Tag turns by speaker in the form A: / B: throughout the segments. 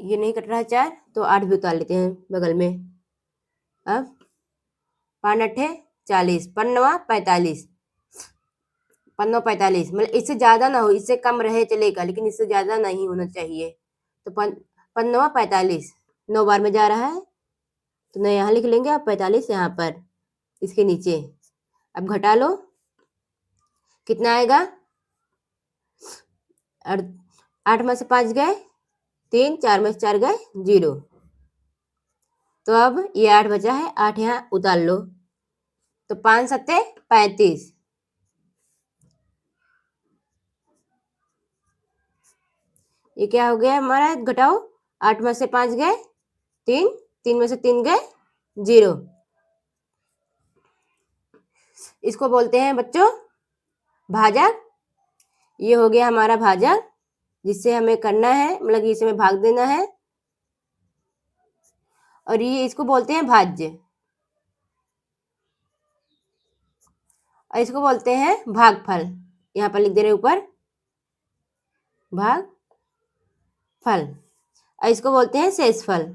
A: ये नहीं कट रहा है 4, तो 8 भी उतार लेते हैं बगल में। अब 5 अट्ठे 40, 5 45, 5 45, मतलब इससे ज़्यादा ना हो, इससे कम रहे चलेगा, लेकिन इससे ज़्यादा नहीं होना चाहिए। तो 5 45, 9 बार में जा रहा है, तो 9 यहाँ लिख लेंगे, अब 45 यहाँ पर इसके नीचे। अब घटा लो, कितना आएगा? 8 में से 5 गए 3, 4 में से 4 गए 0। तो अब ये 8 बचा है, 8 यहाँ उतार लो, तो 5 सत्ते 35। ये क्या हो गया हमारा? घटाओ, 8 में से 5 गए 3, 3 में से 3 गए 0। इसको बोलते हैं बच्चों भाजक। ये हो गया हमारा भाजक, जिससे हमें करना है, मतलब इसे हमें भाग देना है। और ये इसको बोलते हैं भाज्य, और इसको बोलते हैं भागफल। यहाँ पर लिख दे रहे ऊपर, भागफल। और इसको बोलते हैं शेषफल,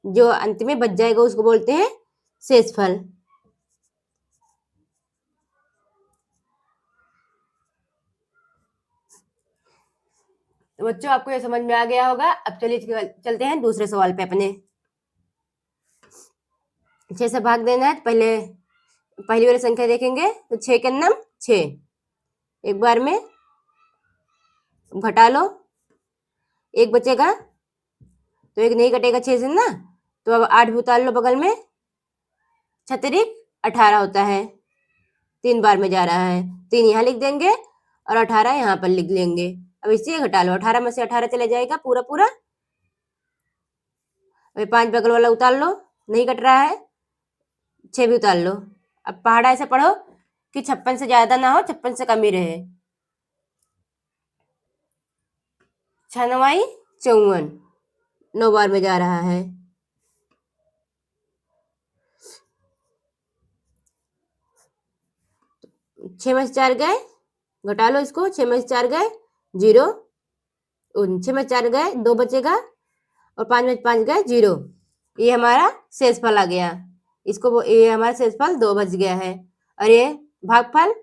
A: जो अंत में बच जाएगा उसको बोलते हैं शेषफल। तो बच्चों आपको ये समझ में आ गया होगा। अब चलिए चलते हैं दूसरे सवाल पे अपने। 6 से भाग देना है, तो पहली वाली संख्या देखेंगे, तो 6 के नम 6, एक बार में घटा लो, एक बचेगा, तो एक नहीं कटेगा 6 से ना, तो अब 8 भी उतार लो बगल में, 6 18 होता है, 3 बार में जा रहा है, 3 यहाँ लिख देंगे और 18 यहाँ पर लिख लेंगे। अब इससे घटा लो, 18 में से 18 चले जाएगा पूरा पूरा। अभी 5 बगल वाला उतार लो, नहीं कट रहा है, 6 भी उतार लो। अब पहाड़ा ऐसे पढ़ो कि 56 से ज्यादा ना हो, 56 से कम ही रहे। 6 9 54, 9 बार में जा रहा है। 6 में से 4 गए, घटा लो इसको, 6 में से 4 गए 0, 6 में से 4 गए 2 बचेगा, और 5 में से 5 गए 0। ये हमारा शेषफल आ गया। इसको ये हमारा शेषफल 2 बच गया है, और ये भागफल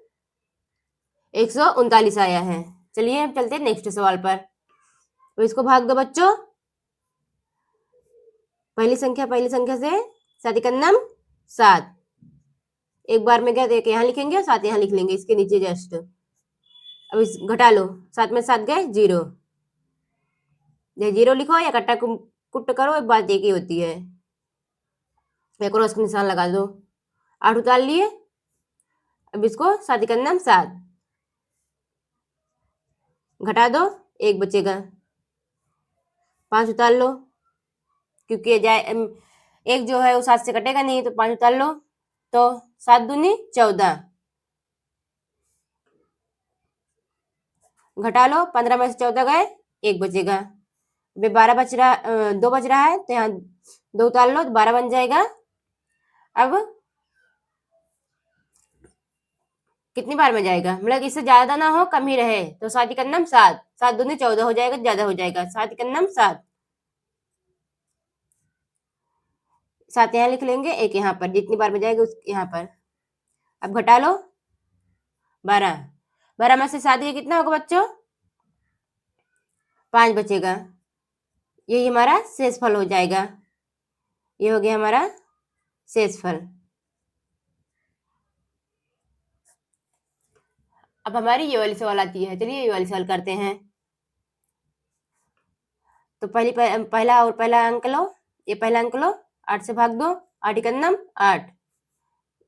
A: 139 आया है। चलिए अब चलते हैं नेक्स्ट सवाल पर। तो इसको भाग दो बच्चों, पहली संख्या से, 7 का नम 7, एक बार में गया तो एक यहाँ लिखेंगे और 7 यहाँ लिख लेंगे इसके नीचे जस्ट। अब इस घटा लो, 7 में 7 गए 0, या 0 लिखो या कट्टा कुट करो, एक बात एक ही होती है, या क्रॉस का निशान लगा दो। 8 उतार लिए, अब इसको 7 का नाम 7, घटा दो, एक बचेगा, 5 उतार लो, क्योंकि एक जो है वो 7 से कटेगा नहीं, तो 5 उतार लो, तो 7 दूनी 14, घटा लो, 15 में से 14 गए, एक बचेगा, 12 बच रहा, 2 बच रहा है, तो यहाँ 2 उतार लो, तो 12 बन जाएगा। अब कितनी बार में जाएगा, मतलब इससे ज्यादा ना हो, कम ही रहे, तो 7 का नाम 7, 7 दूनी 14 हो जाएगा, ज्यादा हो जाएगा, 7 का नाम 7, 7 यहाँ लिख लेंगे, एक यहाँ पर, जितनी बार में जाएगा उस यहाँ पर। अब घटा लो, 12, 12 में से 7 ये कितना होगा बच्चों? 5 बचेगा, यही हमारा शेषफल हो जाएगा। ये हो गया हमारा शेषफल। अब हमारी ये वाली सवाल आती है, चलिए ये वाली सवाल करते हैं। तो पहला अंक लो, ये पहला अंक लो, 8 से भाग दो, 8 का नाम 8,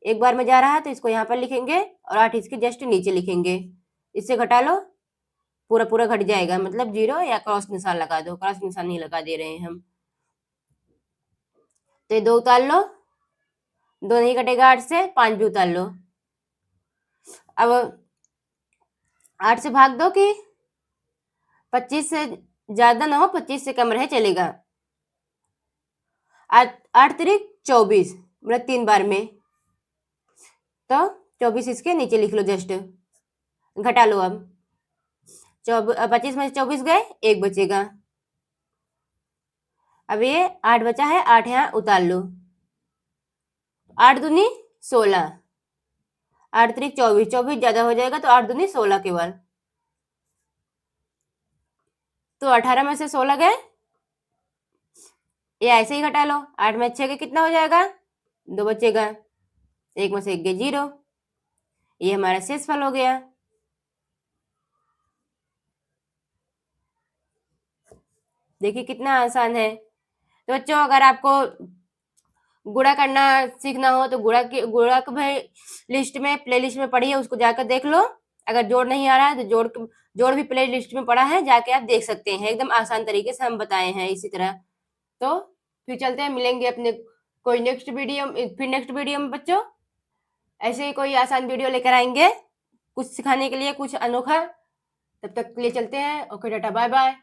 A: एक बार में जा रहा है तो इसको यहाँ पर लिखेंगे और 8 इसके जस्ट नीचे लिखेंगे, इससे घटा लो, पूरा पूरा घट जाएगा, मतलब 0 या क्रॉस निशान लगा दो, क्रॉस निशान नहीं लगा दे रहे हैं हम। तो ये 2 उतार लो, 2 नहीं कटेगा 8 से, 5 भी उतार लो। अब 8 से भाग दो कि 25 से ज्यादा ना हो, 25 से कम रहे चलेगा। 8 तिरिक 24, मतलब 3 बार में, तो 24 इसके नीचे लिख लो जस्ट, घटा लो। अब 25 में से 24 गए, एक बचेगा, अब ये 8 बचा है, 8 यहाँ उतार लो। 8 दूनी 16, 8 त्रिक 24, 24 ज्यादा हो जाएगा तो 8 दूनी 16 केवल। तो 18 में से 16 गए, ये ऐसे ही घटा लो। 8 में 6 के कितना हो जाएगा, 2 बचेगा, 1 में से 1 गए 0। ये हमारा शेषफल हो गया। देखिए कितना आसान है। तो बच्चों अगर आपको गुणा करना सीखना हो तो गुणा के भाई लिस्ट में, प्ले लिस्ट में पड़ी है, उसको जाकर देख लो। अगर जोड़ नहीं आ रहा है तो जोड़ भी प्ले लिस्ट में पड़ा है, जाके आप देख सकते हैं। एकदम आसान तरीके से हम बताए हैं इसी तरह। तो फिर चलते हैं, मिलेंगे अपने कोई नेक्स्ट वीडियो, फिर नेक्स्ट वीडियो में बच्चों ऐसे ही कोई आसान वीडियो लेकर आएंगे कुछ सिखाने के लिए, कुछ अनोखा। तब तक के लिए चलते हैं। Okay tata bye bye.